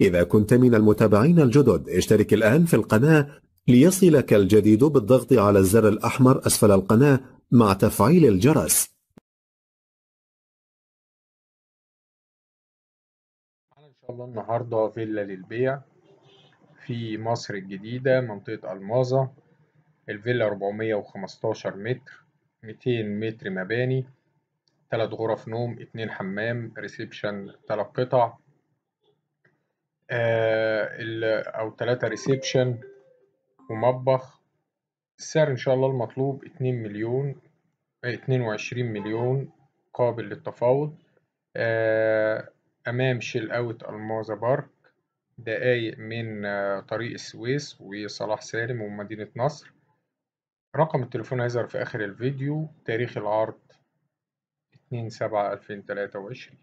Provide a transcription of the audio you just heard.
إذا كنت من المتابعين الجدد اشترك الآن في القناة ليصلك الجديد بالضغط على الزر الأحمر أسفل القناة مع تفعيل الجرس. إن شاء الله النهاردة فيلا للبيع في مصر الجديدة، منطقة ألماظة. الفيلا 415 متر، 200 متر مباني، 3 غرف نوم، 2 حمام، ريسبشن 3 قطع، أو 3 ريسبشن ومطبخ. السعر إن شاء الله المطلوب 2 مليون، 22 مليون قابل للتفاوض. آه، أمام شيل أوت ألماظة بارك، دقايق من طريق السويس وصلاح سالم ومدينة نصر. رقم التليفون هيظهر في آخر الفيديو. تاريخ العرض 2/7/2023.